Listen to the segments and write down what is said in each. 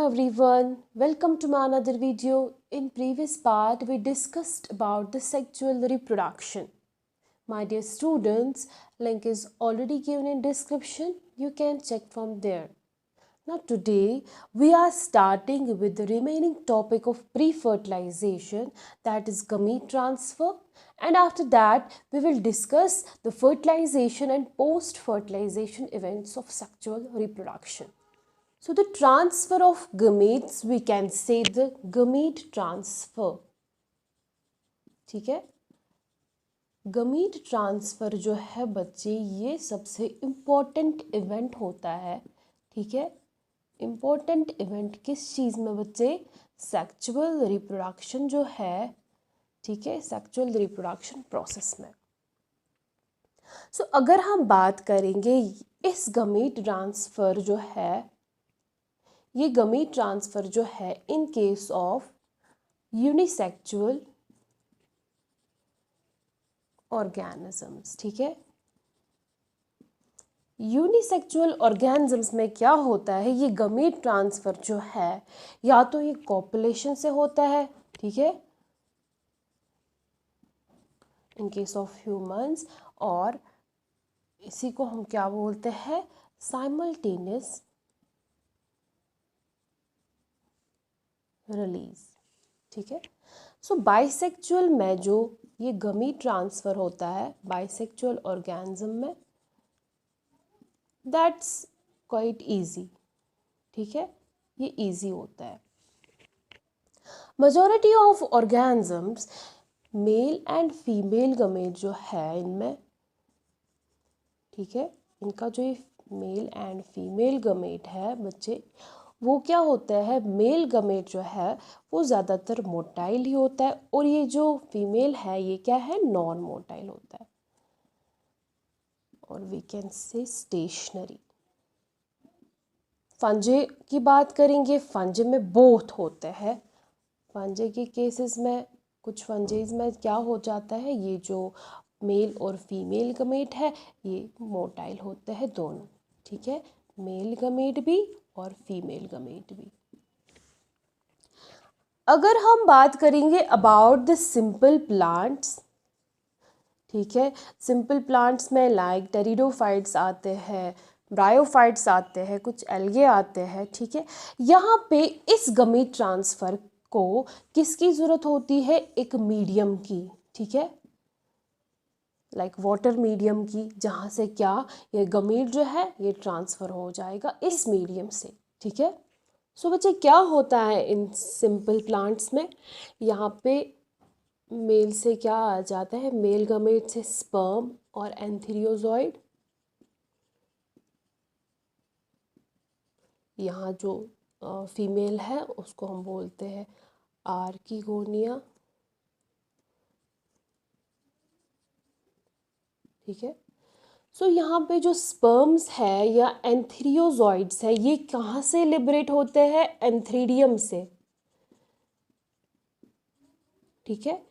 everyone, welcome to my another video. In previous part we discussed about the sexual reproduction. My dear students, link is already given in description, you can check from there. Now today we are starting with the remaining topic of pre-fertilization, that is gamete transfer, and after that we will discuss the fertilization and post-fertilization events of sexual reproduction. So the transfer of gametes, we can say the gamete transfer. ठीक है, gamete transfer जो है बच्चे ये सबसे important event होता है. ठीक है, इम्पोर्टेंट इवेंट किस चीज़ में बच्चे? सेक्सुअल रिप्रोडक्शन जो है. ठीक है, सेक्सुअल रिप्रोडक्शन प्रोसेस में. सो अगर हम बात करेंगे इस गमीट ट्रांसफ़र जो है, ये गमीट ट्रांसफ़र जो है in case of unisexual organisms. ठीक है, यूनिसेक्सुअल ऑर्गेनिजम्स में क्या होता है, ये गमीट ट्रांसफ़र जो है या तो ये कॉपुलेशन से होता है. ठीक है, इन केस ऑफ ह्यूमंस, और इसी को हम क्या बोलते हैं? Simultaneous release. ठीक है, सो बाइसेक्सुअल में जो ये गमीट ट्रांसफ़र होता है बाइसेक्सुअल ऑर्गेनिज्म में, दैट्स क्वाइट इजी. ठीक है, ये इजी होता है. Majority of organisms male and female gamete जो है इनमें, ठीक है, इनका जो ये मेल एंड फीमेल गमेट है बच्चे, वो क्या होता है? मेल गमेट जो है वो ज़्यादातर मोटाइल ही होता है, और ये जो फीमेल है ये क्या है? नॉन मोटाइल होता है, और we can say stationary. Fungi की बात करेंगे, फंजे में बोथ होते हैं. फंजे के केसेस में, कुछ फंजेज में क्या हो जाता है, ये जो मेल और फीमेल गमेट है ये मोटाइल होते हैं दोनों. ठीक है, मेल गमेट भी और फीमेल गमेट भी. अगर हम बात करेंगे अबाउट द सिंपल प्लांट्स, ठीक है, सिंपल प्लांट्स में लाइक टेरिडोफाइट्स आते हैं, ब्रायोफाइट्स आते हैं, कुछ एल्गे आते हैं. ठीक है, यहाँ पे इस गमीट ट्रांसफ़र को किसकी ज़रूरत होती है? एक मीडियम की. ठीक है, लाइक वाटर मीडियम की, जहाँ से क्या ये गमीट जो है ये ट्रांसफ़र हो जाएगा इस मीडियम से. ठीक है, सो बच्चे क्या होता है इन सिंपल प्लांट्स में? यहाँ पे मेल से क्या आ जाता है? मेल गमेट से स्पर्म और एंथीरियोजॉइड. यहाँ जो फीमेल है उसको हम बोलते हैं आर्किगोनिया. ठीक है, सो यहाँ पे जो स्पर्म्स है या एंथीरियोजॉइड्स है ये कहाँ से लिबरेट होते हैं? एंथ्रीडियम से. ठीक है,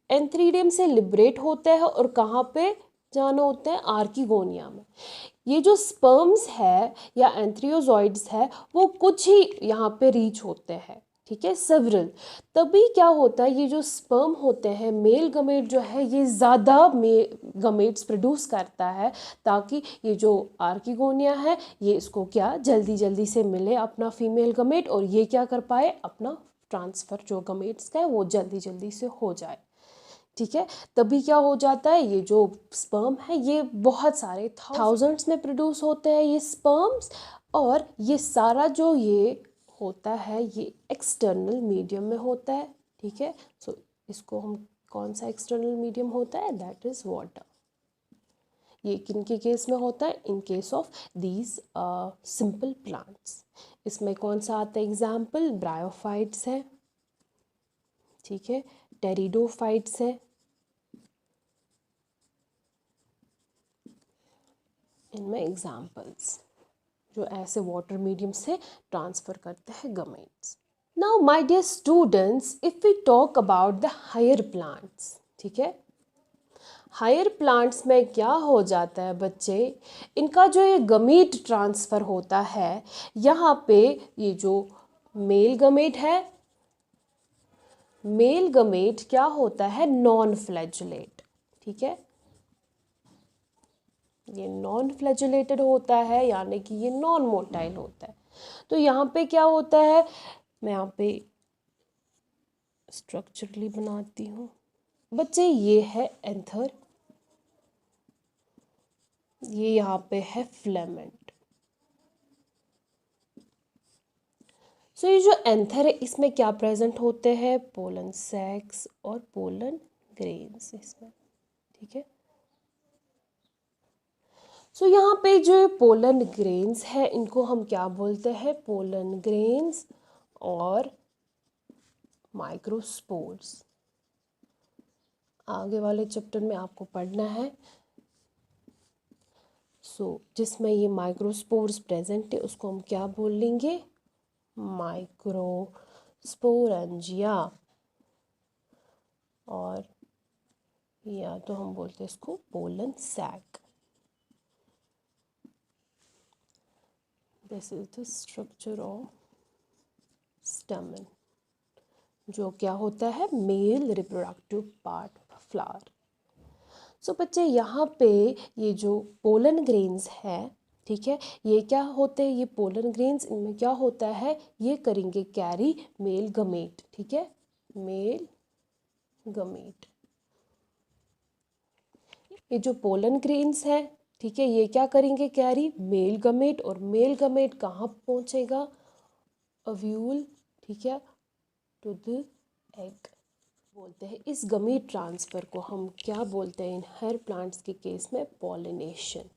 एंथ्रीडियम से लिबरेट होते हैं, और कहाँ पे जाना होता है? आर्किगोनिया में. ये जो स्पर्म्स है या एंथ्रियोजॉइड्स है वो कुछ ही यहाँ पे रीच होते हैं. ठीक है, सेवरल. तभी क्या होता है, ये जो स्पर्म होते हैं, मेल गमेट जो है ये ज़्यादा गमेट्स प्रोड्यूस करता है, ताकि ये जो आर्किगोनिया है ये इसको क्या जल्दी जल्दी से मिले अपना फीमेल गमेट, और ये क्या कर पाए? अपना ट्रांसफ़र जो गमेट्स का है वो जल्दी जल्दी से हो जाए. ठीक है, तभी क्या हो जाता है, ये जो स्पर्म है ये बहुत सारे थाउजेंड्स में प्रोड्यूस होते हैं ये स्पर्म्स, और ये सारा जो ये होता है ये एक्सटर्नल मीडियम में होता है. ठीक है, सो इसको हम कौन सा एक्सटर्नल मीडियम होता है? That is water. ये किन के केस में होता है? In case of these simple plants. इसमें कौन सा आता है एग्जाम्पल? ब्रायोफाइट्स है. ठीक है, टेरिडोफाइट्स है. इनमें एग्जाम्पल्स जो ऐसे वाटर मीडियम से ट्रांसफ़र करते हैं gametes. Now my dear students, if we talk about the higher plants, ठीक है, हायर प्लांट्स में क्या हो जाता है बच्चे? इनका जो ये गमीट ट्रांसफ़र होता है, यहाँ पे ये जो मेल गमेट है, मेल गमेट क्या होता है, नॉन फ्लैजुलेट, ठीक है, ये नॉन फ्लैजुलेटेड होता है, यानी कि ये नॉन मोटाइल होता है। तो यहाँ पे क्या होता है, मैं यहाँ पे स्ट्रक्चरली बनाती हूँ बच्चे, ये है एंथर, ये यहाँ पे है फिलामेंट। सो ये जो एंथर है इसमें क्या प्रेजेंट होते हैं, पोलन सैक्स और पोलन ग्रेन्स इसमें, ठीक है। सो यहाँ पे जो पोलन ग्रेन्स है इनको हम क्या बोलते हैं, पोलन ग्रेन्स और माइक्रोस्पोर्स। आगे वाले चैप्टर में आपको पढ़ना है। जिसमें ये माइक्रोस्पोर्स प्रेजेंट है उसको हम क्या बोल लेंगे, माइक्रोस्पोरेंजिया, और या तो हम बोलते हैं इसको pollen sac. This is the structure of stamen, जो क्या होता है, male reproductive part of flower. So बच्चे यहाँ पे ये जो पोलन ग्रेन्स है, ठीक है, ये क्या होते हैं, ये पोलन ग्रेन्स, इनमें क्या होता है, ये करेंगे कैरी मेल गमेट, ठीक है, मेल गमेट। ये जो पोलन ग्रेन्स है, ठीक है, ये क्या करेंगे, कैरी मेल गमेट, और मेल गमेट कहाँ पहुँचेगा, ओव्यूल, ठीक है, टू द एग बोलते हैं। इस गमीट ट्रांसफ़र को हम क्या बोलते हैं, इन हेयर प्लांट्स के केस में पॉलिनेशन।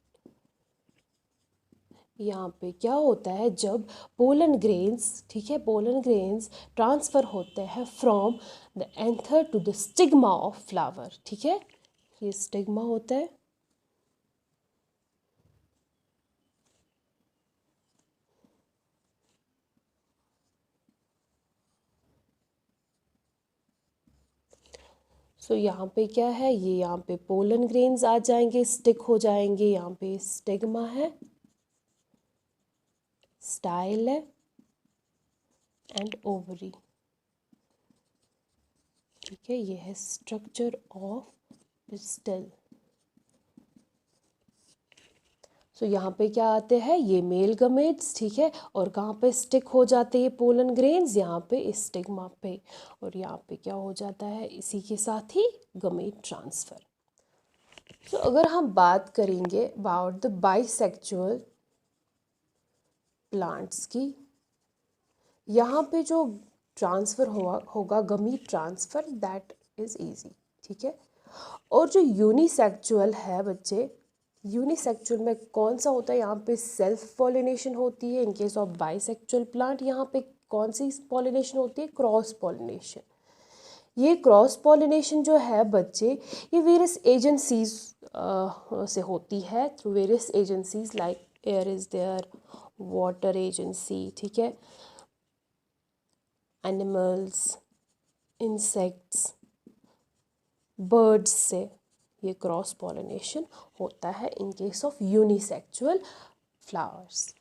यहाँ पे क्या होता है, जब पोलन ग्रेन्स, ठीक है, पोलन ग्रेन्स ट्रांसफ़र होते हैं from the anther to the stigma of flower, ठीक है, ये स्टिग्मा होता है। सो यहाँ पे क्या है, ये यहाँ पे पोलन ग्रेन्स आ जाएंगे, स्टिक हो जाएंगे, यहाँ पे स्टिग्मा है, स्टाइल है एंड ओवरी, ठीक है, ये है स्ट्रक्चर ऑफ पिस्टल। सो यहाँ पे क्या आते हैं, ये मेल गमेट्स, ठीक है, और कहाँ पे स्टिक हो जाते हैं पोलन ग्रेन्स, यहाँ पे स्टिग्मा पे, और यहाँ पे क्या हो जाता है, इसी के साथ ही गमेट ट्रांसफ़र। तो अगर हम बात करेंगे अबाउट द बाइसेक्सुअल प्लांट्स की, यहाँ पे जो ट्रांसफ़र होगा gamete transfer, that is easy, ठीक है। और जो यूनिसेक्सुअल है बच्चे, यूनिसेक्सुअल में कौन सा होता है, यहाँ पे सेल्फ पॉलिनेशन होती है। In case of bisexual plant यहाँ पे कौन सी पॉलिनेशन होती है, क्रॉस पॉलिनेशन। ये क्रॉस पॉलिनेशन जो है बच्चे, ये वेरियस एजेंसीज से होती है, through various agencies like air is there, water agency, ठीक है, एनिमल्स, इंसेक्ट्स, बर्ड्स से ये क्रॉस पॉलिनेशन होता है in case of unisexual flowers.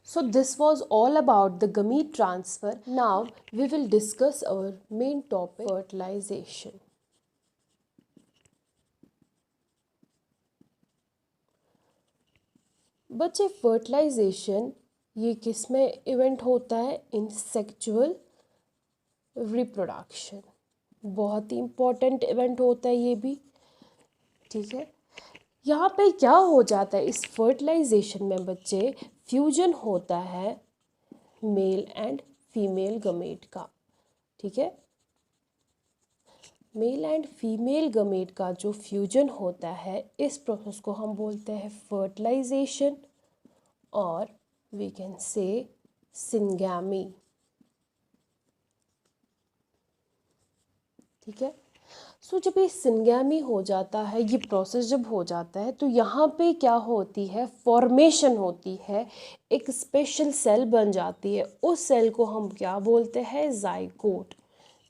So this was all about the gamete transfer. Now we will discuss our main topic, fertilization. बच्चे fertilisation ये किस में इवेंट होता है, इन सेक्सुअल रिप्रोडक्शन। बहुत ही इम्पोर्टेंट इवेंट होता है ये भी, ठीक है। यहाँ पे क्या हो जाता है, इस फर्टिलाइजेशन में बच्चे फ्यूजन होता है मेल एंड फीमेल गमेट का, ठीक है। मेल एंड फीमेल गमेट का जो फ्यूजन होता है, इस प्रोसेस को हम बोलते हैं फर्टिलाइजेशन, और वी कैन से सिंगैमी, ठीक है। सो जब ये सिंगैमी हो जाता है, ये प्रोसेस जब हो जाता है, तो यहाँ पे क्या होती है, फॉर्मेशन होती है, एक स्पेशल सेल बन जाती है। उस सेल को हम क्या बोलते हैं, zygote,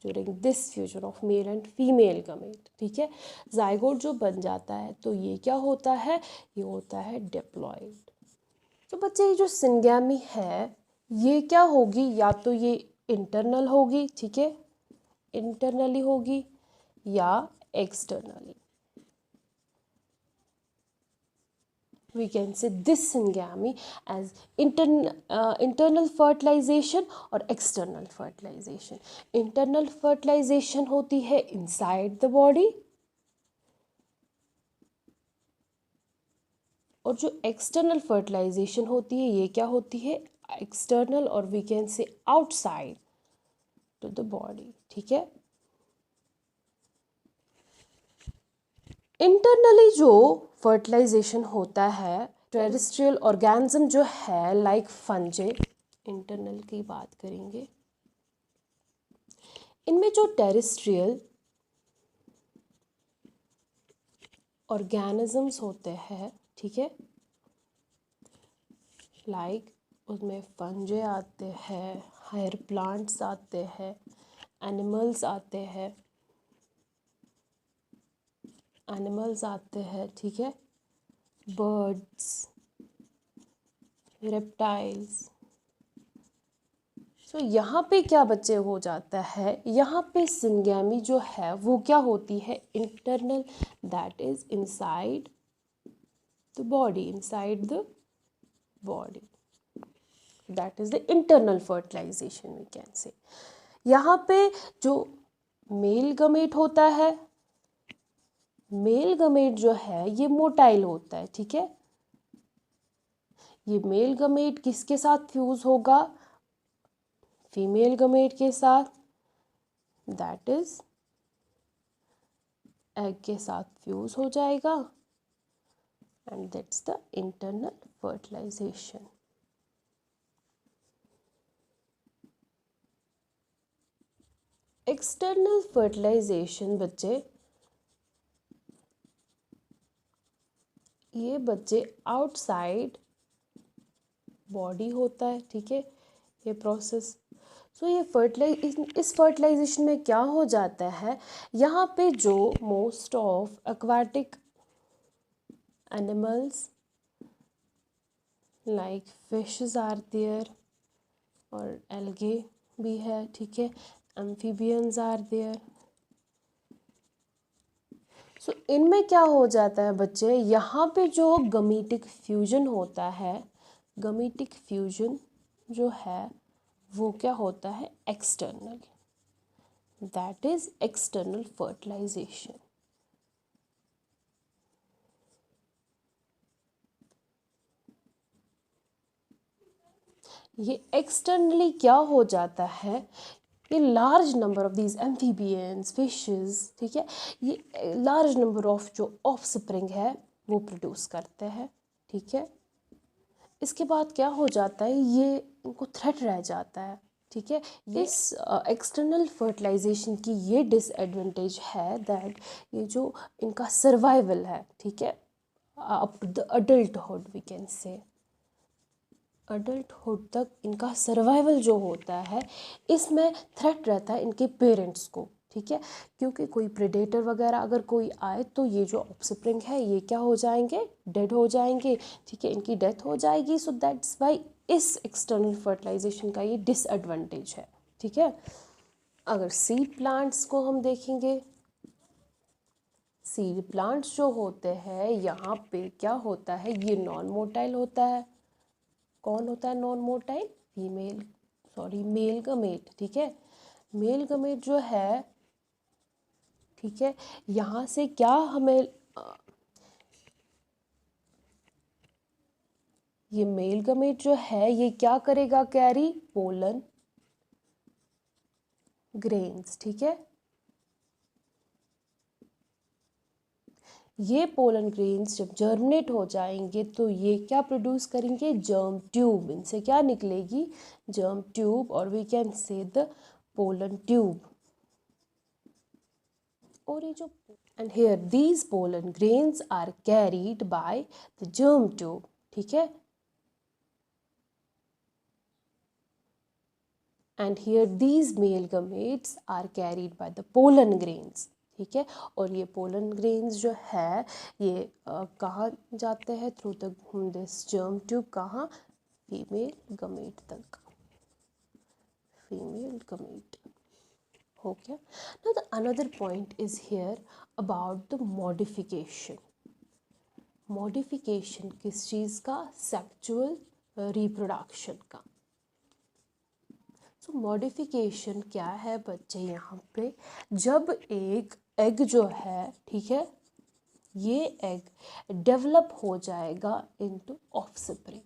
during this fusion of male and female gamete, ठीक है। जाइगोट जो बन जाता है, तो ये क्या होता है, ये होता है डिप्लॉइड। तो बच्चे ये जो सिंगैमी है, ये क्या होगी, या तो ये इंटरनल होगी, ठीक है, इंटरनली होगी या externally. We can say this syngamy as internal fertilization और external fertilization. Internal fertilization होती है inside the body, और जो external fertilization होती है ये क्या होती है, external और we can say outside to the body, ठीक है। इंटरनली जो फर्टिलाइजेशन होता है, टेरेस्ट्रियल ऑर्गेनिज्म जो है लाइक फंजे, इंटरनल की बात करेंगे, इनमें जो टेरेस्ट्रियल ऑर्गेनिजम्स होते हैं, ठीक है, लाइक उसमें फंजे आते हैं, हायर प्लांट्स आते हैं, एनिमल्स आते हैं, ठीक है, बर्ड्स, रेप्टाइल्स। तो यहाँ पे क्या बच्चे हो जाता है, यहाँ पे सिंगैमी जो है वो क्या होती है, internal, that is inside the body, inside the body, that is the internal fertilization we can say. यहाँ पे जो मेल गमेट होता है, मेल गमेट जो है ये मोटाइल होता है, ठीक है, ये मेल गमेट किसके साथ फ्यूज होगा, फीमेल गमेट के साथ, दैट इज एग के साथ फ्यूज हो जाएगा, and that's the internal fertilization. External fertilization बच्चे, ये बच्चे आउटसाइड बॉडी होता है, ठीक है, ये प्रोसेस। सो ये इस फर्टिलाइजेशन में क्या हो जाता है, यहाँ पे जो most of aquatic animals like fishes are there, और एल्गे भी है, ठीक है, एम्फीबियंस आर देयर। सो इनमें क्या हो जाता है बच्चे, यहाँ पे जो गमीटिक फ्यूजन होता है, गमीटिक फ्यूजन जो है वो क्या होता है, external, that is external fertilization. ये एक्सटर्नली क्या हो जाता है, ये large number of these amphibians, fishes, ठीक है, ये लार्ज नंबर ऑफ जो ऑफस्प्रिंग है वो प्रोड्यूस करते हैं, ठीक है। इसके बाद क्या हो जाता है, ये इनको थ्रेट रह जाता है, ठीक है। इस एक्सटर्नल फर्टिलाइजेशन की ये डिसएडवांटेज है दैट ये जो इनका सर्वाइवल है, ठीक है, up to the adulthood we can say, adulthood तक इनका सर्वाइवल जो होता है इसमें थ्रेट रहता है इनके पेरेंट्स को, ठीक है, क्योंकि कोई प्रेडेटर वगैरह अगर कोई आए तो ये जो ऑफस्प्रिंग है ये क्या हो जाएंगे, डेड हो जाएंगे, ठीक है, इनकी डेथ हो जाएगी। सो दैट्स वाई इस एक्सटर्नल फर्टिलाइजेशन का ये डिसएडवांटेज है, ठीक है। अगर सीड प्लांट्स को हम देखेंगे, सीड प्लांट्स जो होते हैं यहाँ पे क्या होता है, ये नॉन मोटाइल होता है। कौन होता है नॉन मोटाइल, मेल गमेट, ठीक है, मेल गमेट जो है, ठीक है, यहाँ से क्या हमें ये मेल गमेट जो है ये क्या करेगा, कैरी पोलन ग्रेन्स, ठीक है, ये पोलन ग्रेन्स जब जर्मिनेट हो जाएंगे तो ये क्या प्रोड्यूस करेंगे, जर्म ट्यूब, इनसे क्या निकलेगी, जर्म ट्यूब, और we can say the pollen tube. और ये जो and here these pollen grains are carried by the germ tube, ठीक है, and here these male gametes are carried by the pollen grains, ठीक है, और ये पोलन ग्रेन्स जो है ये कहाँ जाते हैं, through the this germ tube, कहाँ, फीमेल गमेट तक, female gamete. हो गया. Now the another point is here about the modification. Modification किस चीज़ का? सेक्सुअल रिप्रोडक्शन का. सो मॉडिफिकेशन क्या है बच्चे यहाँ पे? जब एक एग जो है, ठीक है, ये एग डेवलप हो जाएगा इनटू ऑफस्प्रिंग.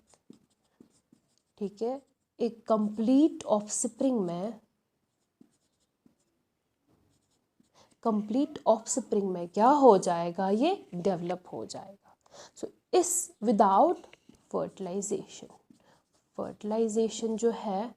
ठीक है, एक कंप्लीट ऑफस्प्रिंग में क्या हो जाएगा? ये डेवलप हो जाएगा. सो इस विदाउट फर्टिलाइजेशन जो है,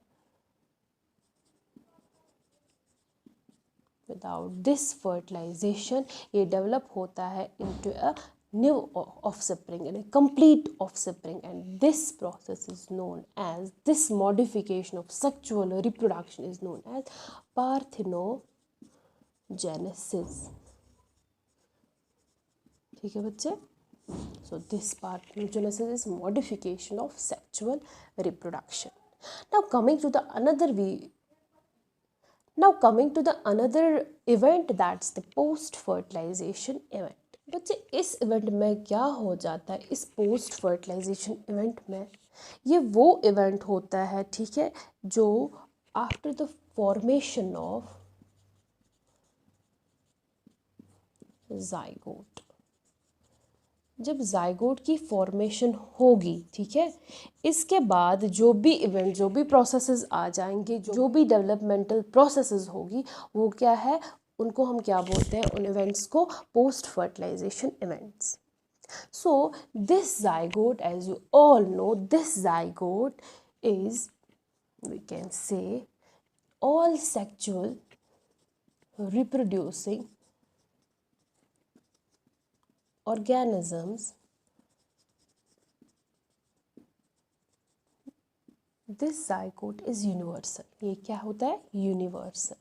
विदाउट दिस फर्टिलाइजेशन ये डेवलप होता है into a new offspring and complete offspring, and this process is known as, this modification of sexual reproduction is known as parthenogenesis. ठीक है बच्चे. So this parthenogenesis is modification of sexual reproduction. Now coming to the another event, that's the post fertilization event. बच्चे इस event में क्या हो जाता है? इस पोस्ट फर्टिलाइजेशन इवेंट में ये वो इवेंट होता है, ठीक है, जो after the formation of zygote, जब जाइगोट की फॉर्मेशन होगी, ठीक है, इसके बाद जो भी इवेंट, जो भी प्रोसेसेस आ जाएंगे, जो भी डेवलपमेंटल प्रोसेसेस होगी, वो क्या है, उनको हम क्या बोलते हैं? उन इवेंट्स को post fertilization events. So this zygote, as you all know, this zygote is, we can say, all sexual reproducing organisms. This zygote is universal. ये क्या होता है? Universal.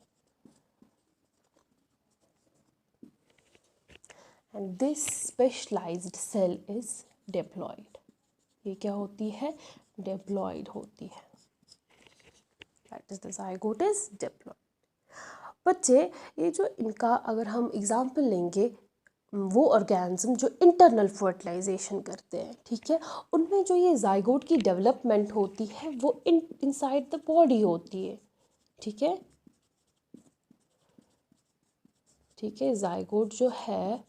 And this specialized cell is diploid. ये क्या होती है? Diploid होती है. That is, the zygote is diploid. बच्चे ये जो इनका अगर हम एग्जाम्पल लेंगे, वो ऑर्गेनिज्म जो इंटरनल फर्टिलाइजेशन करते हैं, ठीक है, उनमें जो ये जाइगोट की डेवलपमेंट होती है वो इनसाइड द बॉडी होती है. ठीक है, ठीक है, जाइगोट जो है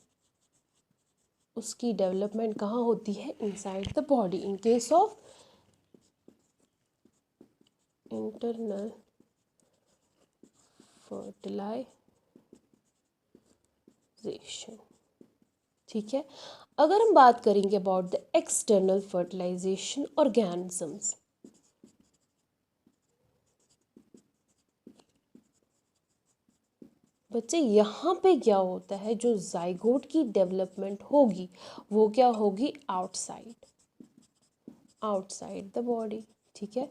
उसकी डेवलपमेंट कहाँ होती है? Inside the body. In case of internal fertilization. ठीक है. अगर हम बात करेंगे about the external fertilization organisms, बच्चे यहाँ पे क्या होता है? जो जाइगोट की डेवलपमेंट होगी वो क्या होगी? Outside the body. ठीक है,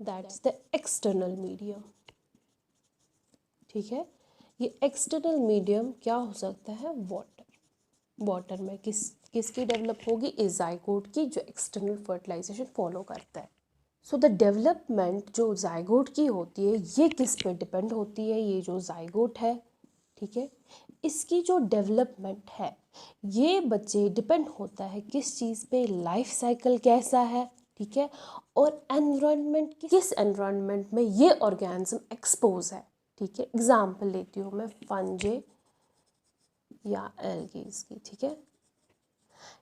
दैट्स द एक्सटर्नल मीडियम. ठीक है, ये एक्सटर्नल मीडियम क्या हो सकता है? वाटर में किसकी डेवलप होगी? इस जाइगोट की, जो एक्सटर्नल फर्टिलाइजेशन फॉलो करता है. सो द डेवलपमेंट जो जाइगोट की होती है ये किस पे डिपेंड होती है? ये जो जाइगोट है, ठीक है, इसकी जो डेवलपमेंट है ये बच्चे डिपेंड होता है किस चीज़ पे? लाइफ साइकिल कैसा है, ठीक है, और एनवायरनमेंट, किस एनवायरनमेंट में ये ऑर्गेनिज्म एक्सपोज है. ठीक है, एग्जाम्पल लेती हूँ मैं फंजे या एल्गीज की. ठीक है,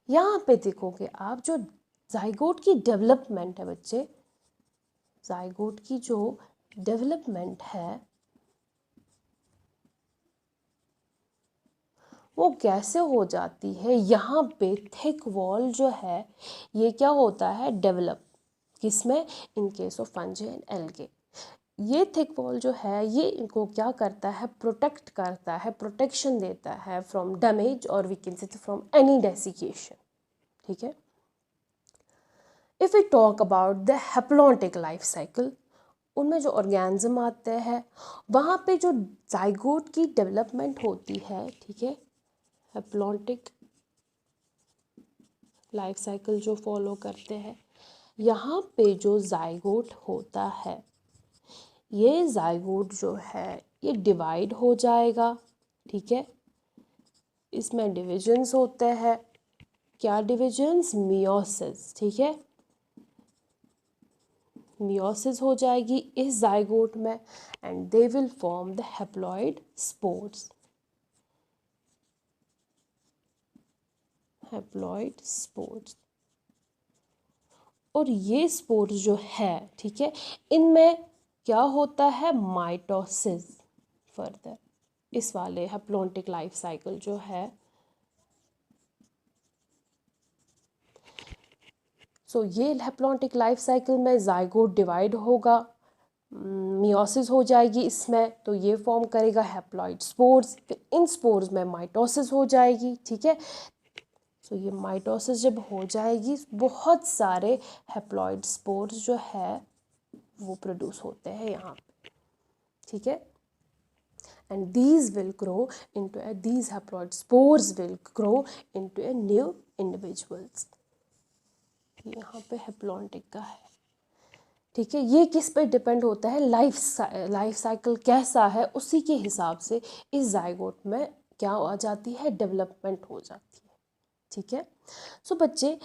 यहाँ पे देखोगे आप जो जाइगोट की डेवलपमेंट है बच्चे, जाइगोट की जो डेवलपमेंट है वो कैसे हो जाती है? यहाँ पे थिक वॉल जो है ये क्या होता है? डेवलप. किसमें? इन केस ऑफ फंजे एंड एल्गे. ये थिक वॉल जो है ये इनको क्या करता है? प्रोटेक्ट करता है, प्रोटेक्शन देता है फ्रॉम डैमेज, और we can say from any desiccation. ठीक है. If we talk about the haplontic life cycle, उनमें जो ऑर्गेनिज्म आते हैं वहाँ पे जो जाइगोट की डेवलपमेंट होती है, ठीक है, हैप्लॉन्टिक लाइफ साइकिल जो फॉलो करते हैं, यहाँ पे जो जाइगोट होता है, ये जाइगोट जो है ये डिवाइड हो जाएगा, ठीक है। इसमें डिविजन्स होते हैं, क्या डिविजन्स? मियोसिस, ठीक है। मियोसिस हो जाएगी इस जाइगोट में and they will form the haploid spores. Haploid spores. और ये स्पोर्स जो है, ठीक है, इनमें क्या होता है? माइटोसिस। फर्दर इस वाले हैप्लॉन्टिक लाइफ साइकिल जो है, सो ये हैप्लॉन्टिक लाइफ साइकिल में जाइगोट डिवाइड होगा, मियोसिस हो जाएगी इसमें, तो ये फॉर्म करेगा हैप्लॉइड स्पोर्स। फिर इन स्पोर्स में माइटोसिस हो जाएगी, ठीक है। सो ये माइटोसिस जब हो जाएगी, बहुत सारे हैप्लॉइड स्पोर्स जो है वो प्रोड्यूस होते हैं यहाँ पे, ठीक है। And these will grow into a these haploid spores will grow into a new individuals। यहाँ पे हैप्लॉन्टिक का है, ठीक है। ये किस पे डिपेंड होता है? लाइफ साइकिल कैसा है उसी के हिसाब से इस जाइगोट में क्या आ जाती है? डेवलपमेंट हो जाती है, ठीक है। सो बच्चे,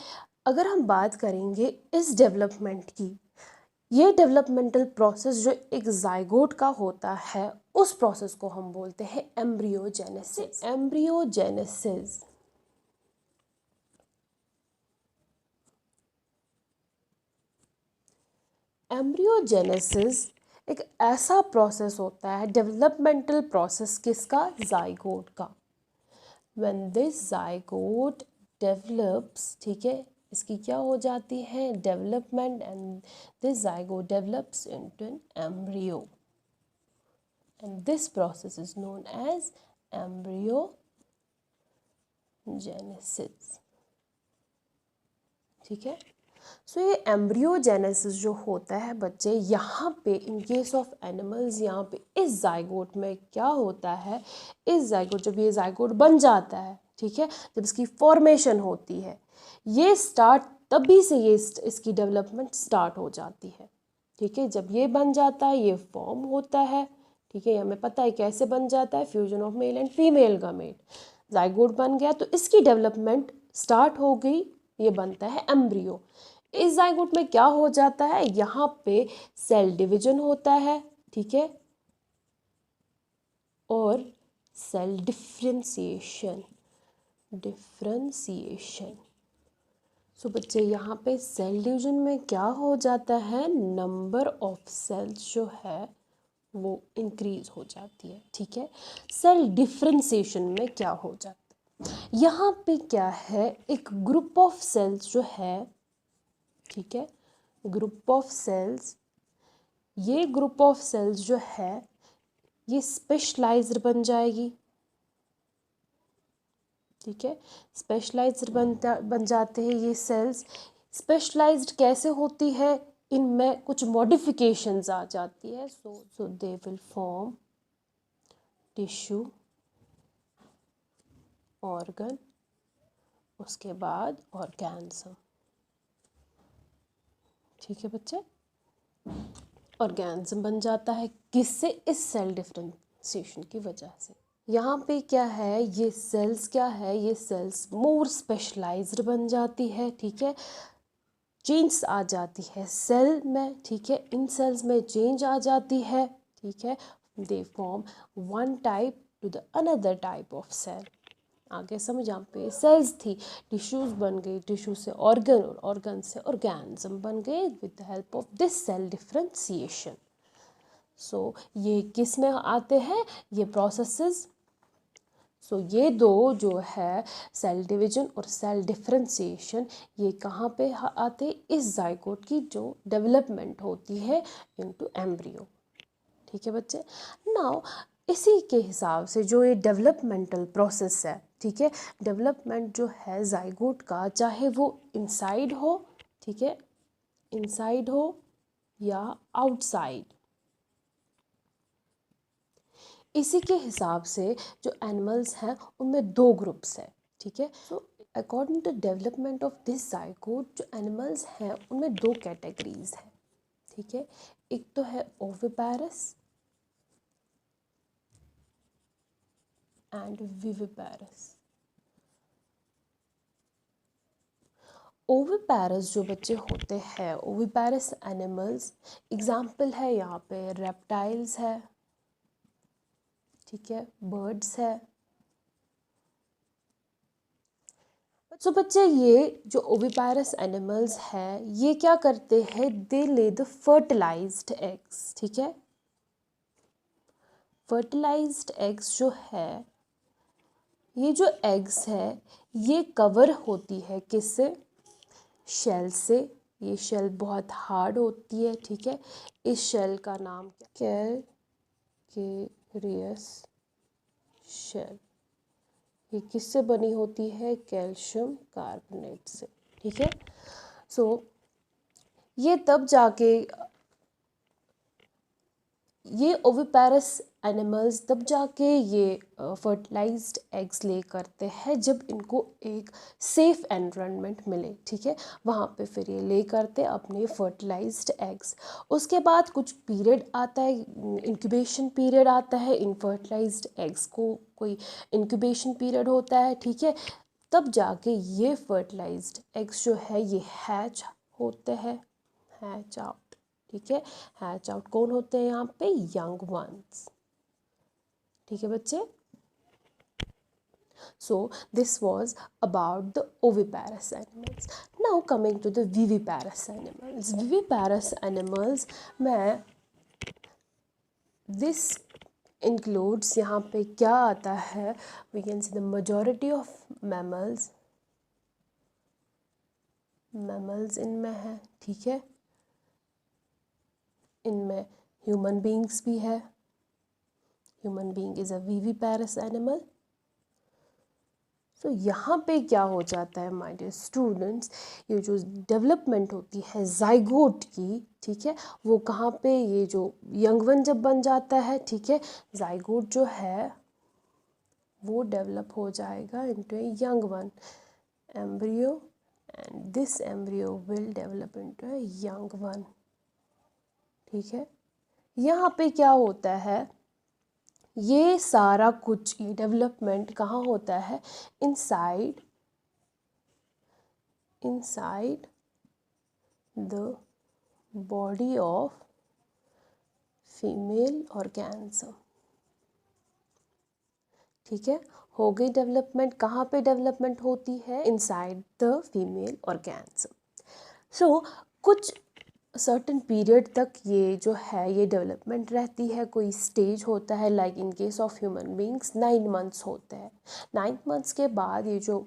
अगर हम बात करेंगे इस डेवलपमेंट की, ये डेवलपमेंटल प्रोसेस जो एक जाइगोट का होता है, उस प्रोसेस को हम बोलते हैं एम्ब्रियोजेनेसिस। एम्ब्रियोजेनेसिस एम्ब्रियोजेनेसिस एक ऐसा प्रोसेस होता है, डेवलपमेंटल प्रोसेस किसका? जाइगोट का। When this zygote develops, ठीक है, इसकी क्या हो जाती है? Development, and this zygote develops into an embryo and this process is known as embryogenesis, ठीक है। सो ये एम्ब्रियोजेनेसिस जो होता है बच्चे, यहाँ पे इन केस ऑफ एनिमल्स, यहाँ पे इस जाइगोट में क्या होता है? इस जाइगोट, जब ये जाइगोट बन जाता है, ठीक है, जब इसकी फॉर्मेशन होती है, ये स्टार्ट तभी से ये इसकी डेवलपमेंट स्टार्ट हो जाती है, ठीक है। जब ये बन जाता है, ये फॉर्म होता है, ठीक है। हमें पता है कैसे बन जाता है, fusion of male and female gamete. Zygote बन गया तो इसकी डेवलपमेंट स्टार्ट हो गई, ये बनता है एम्ब्रियो। इस जाइगोट में क्या हो जाता है? यहाँ पे सेल डिवीजन होता है, ठीक है, और सेल डिफ्रेंसिएशन। सो बच्चे, यहाँ पे सेल डिवीजन में क्या हो जाता है? नंबर ऑफ सेल्स जो है वो इंक्रीज हो जाती है, ठीक है। सेल डिफ्रेंसिएशन में क्या हो जाता है? यहाँ पे क्या है? एक ग्रुप ऑफ सेल्स जो है, ठीक है, ग्रुप ऑफ सेल्स, ये ग्रुप ऑफ सेल्स जो है ये स्पेशलाइज्ड बन जाएगी, ठीक है। स्पेशलाइज्ड बन जाते हैं ये सेल्स। स्पेशलाइज्ड कैसे होती है? इनमें कुछ मॉडिफिकेशंस आ जाती है, so they will form tissue, organ, उसके बाद ऑर्गेनिज्म, ठीक है बच्चे। ऑर्गेनिज्म बन जाता है किससे? इस सेल डिफरेंशिएशन की वजह से। यहाँ पे क्या है? ये सेल्स क्या है? ये सेल्स मोर स्पेशलाइज्ड बन जाती है, ठीक है। चेंज आ जाती है सेल में, ठीक है। इन सेल्स में चेंज आ जाती है, ठीक है। They form one type to the another type of cell. आगे समझ? यहाँ पे सेल्स थी, टिश्यूज बन गई, टिश्यू से ऑर्गन और ऑर्गन से ऑर्गेनिज्म बन गए with the help of this cell differentiation. So ये किस में आते हैं ये प्रोसेसेस? सो ये दो जो है सेल डिवीजन और सेल डिफरेंशिएशन, ये कहाँ पे आते? इस जाइगोट की जो डेवलपमेंट होती है इनटू एम्ब्रियो, ठीक है बच्चे। नाउ इसी के हिसाब से जो ये डेवलपमेंटल प्रोसेस है, ठीक है, डेवलपमेंट जो है जाइगोट का, चाहे वो इनसाइड हो, ठीक है, इनसाइड हो या आउटसाइड, इसी के हिसाब से जो एनिमल्स हैं उनमें दो ग्रुप्स है, ठीक है। So according to development of this zygote, जो एनिमल्स हैं उनमें दो कैटेगरीज हैं, ठीक है। एक तो है ओविपेरस एंड विविपेरस। ओविपेरस जो बच्चे होते हैं, ओविपेरस एनिमल्स, एग्जाम्पल है यहाँ पे रेप्टाइल्स है, ठीक है, बर्ड्स है। तो बच्चे ये जो ओविपेरस एनिमल्स है ये क्या करते हैं, दे ले द फर्टिलाइज्ड एग्स, ठीक है। फर्टिलाइज्ड एग्स जो है, ये जो एग्स है ये कवर होती है किससे, शेल से। ये शेल बहुत हार्ड होती है, ठीक है। इस शेल का नाम कैलकेरियस शेल। ये किससे बनी होती है, कैल्शियम कार्बोनेट से, ठीक है। सो ये तब जाके ये ओविपेरस एनिमल्स तब जाके ये फर्टिलाइज्ड एग्स ले करते हैं जब इनको एक सेफ एनवायरनमेंट मिले, ठीक है। वहाँ पे फिर ये ले करते अपने फर्टिलाइज्ड एग्स। उसके बाद कुछ पीरियड आता है, इंक्यूबेशन पीरियड आता है। इन फर्टिलाइज्ड एग्स को कोई इंक्यूबेशन पीरियड होता है, ठीक है। तब जाके ये फर्टिलाइज्ड एग्स जो है ये हैच होते हैं, हैच आउट, ठीक है। हैच आउट कौन होते हैं यहाँ पे, यंग वंस, ठीक है बच्चे। So this was about the oviparous animals. Now coming to the viviparous animals. Viviparous animals में दिस इंक्लूड्स, यहाँ पे क्या आता है, we can see the majority of mammals इनमें है, ठीक है। इनमें ह्यूमन बींग्स भी है। Human being is a viviparous animal. So यहाँ पे क्या हो जाता है माय डियर स्टूडेंट्स, ये जो डेवलपमेंट होती है जाइगोट की, ठीक है, वो कहाँ पे, ये जो यंग वन जब बन जाता है, ठीक है, जाइगोट जो है वो डेवलप हो जाएगा into a young one embryo, and this embryo will develop into a young one, ठीक है। यहाँ पे क्या होता है, ये सारा कुछ ये डेवलपमेंट कहाँ होता है, inside the body of female organism, ठीक है। हो गई डेवलपमेंट, कहाँ पे डेवलपमेंट होती है, इनसाइड द फीमेल ऑर्गेनिज्म। सो कुछ सर्टेन पीरियड तक ये जो है ये डेवलपमेंट रहती है। कोई स्टेज होता है, like in case of human beings 9 months होते हैं। 9 मंथ्स के बाद ये जो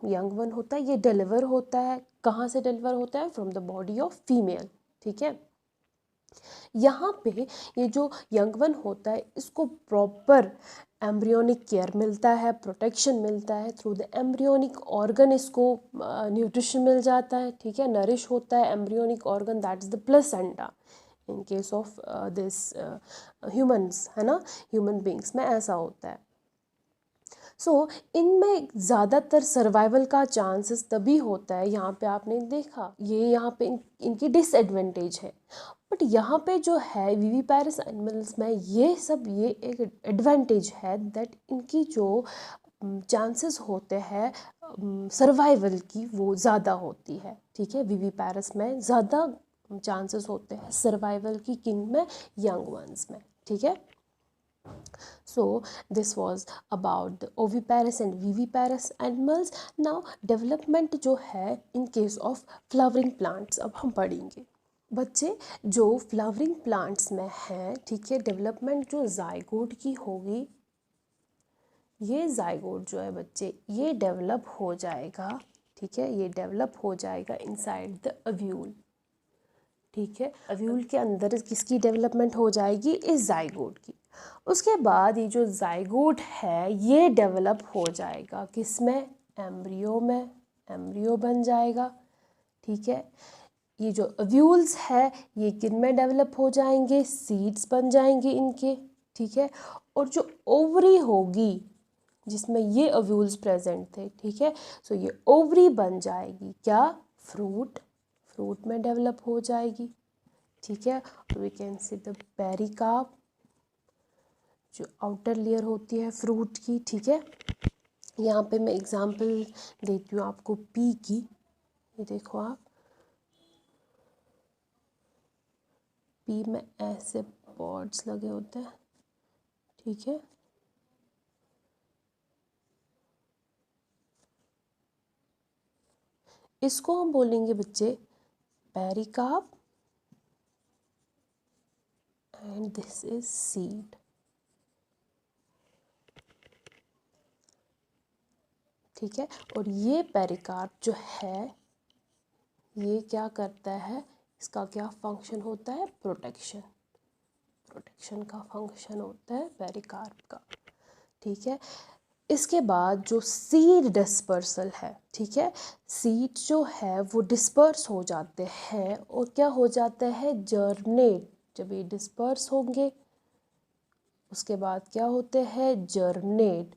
यंग वन होता है ये डिलीवर होता है। कहाँ से डिलीवर होता है, from the body of female, ठीक है। यहाँ पे ये जो यंग वन होता है इसको प्रॉपर एम्ब्रियोनिक केयर मिलता है, प्रोटेक्शन मिलता है थ्रू द एम्ब्रियोनिक ऑर्गन, इसको न्यूट्रिशन मिल जाता है, ठीक है, नरिश होता है embryonic organ, that is the placenta in case of this humans, है ना, ह्यूमन बींग्स में ऐसा होता है। सो इनमें ज़्यादातर सर्वाइवल का चांसेस तभी होता है, यहाँ पे आपने देखा ये यहाँ पे इनकी डिसएडवांटेज है, बट यहाँ पे जो है विविपेरस एनिमल्स में ये सब ये एक एडवांटेज है, दैट इनकी जो चांसेस होते हैं सर्वाइवल की वो ज़्यादा होती है, ठीक है। विविपेरस में ज़्यादा चांसेस होते हैं सर्वाइवल की, किन में, यंग वंस में, ठीक है। So this was about the oviparous and viviparous animals. Now development जो है in case of flowering plants अब हम पढ़ेंगे। बच्चे जो फ्लावरिंग प्लांट्स में है, ठीक है, डेवलपमेंट जो जाइगोट की होगी, ये जाइगोट जो है बच्चे ये डेवलप हो जाएगा, ठीक है, ये डेवलप हो जाएगा इनसाइड द अव्यूल, ठीक है। अव्यूल के अंदर किसकी डेवलपमेंट हो जाएगी, इस जाइगोट की। उसके बाद ये जो जाइगोट है ये डेवलप हो जाएगा किस में, एम्ब्रियो में, एम्ब्रियो बन जाएगा, ठीक है। ये जो अव्यूल्स है ये किन में डेवलप हो जाएंगे, सीड्स बन जाएंगे इनके, ठीक है। और जो ओवरी होगी जिसमें ये ओव्यूल्स प्रेजेंट थे, ठीक है। सो ये ओवरी बन जाएगी क्या, फ्रूट, फ्रूट में डेवलप हो जाएगी, ठीक है। We can see the pericarp, जो आउटर लेयर होती है फ्रूट की, ठीक है। यहाँ पे मैं एग्जांपल देती हूँ आपको पी की, ये देखो आप, पी में ऐसे पॉड्स लगे होते हैं, ठीक है। इसको हम बोलेंगे बच्चे pericarp and this is seed, ठीक है। और ये पेरिकार्प जो है ये क्या करता है, इसका क्या फंक्शन होता है, प्रोटेक्शन, प्रोटेक्शन का फंक्शन होता है पेरिकार्प का, ठीक है। इसके बाद जो सीड डिस्पर्सल है, ठीक है, सीड जो है वो डिस्पर्स हो जाते हैं और क्या हो जाता है, जर्नेट। जब ये डिस्पर्स होंगे उसके बाद क्या होते हैं, germinate,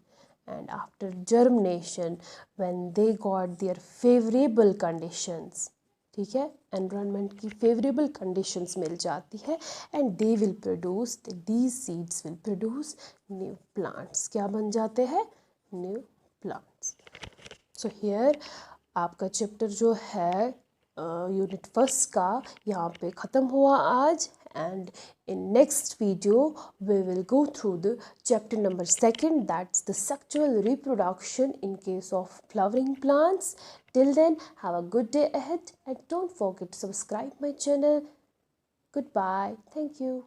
and after germination when they got their favourable conditions, ठीक है, एनवायरनमेंट की फेवरेबल कंडीशंस मिल जाती है, and they will produce, these seeds will produce new plants, क्या बन जाते हैं, न्यू प्लांट्स। सो हियर आपका चैप्टर जो है यूनिट फर्स्ट का यहाँ पे ख़त्म हुआ आज, and in next video we will go through the chapter number 2, that's the sexual reproduction in case of flowering plants. Till then, have a good day ahead and don't forget to subscribe my channel. Goodbye, thank you.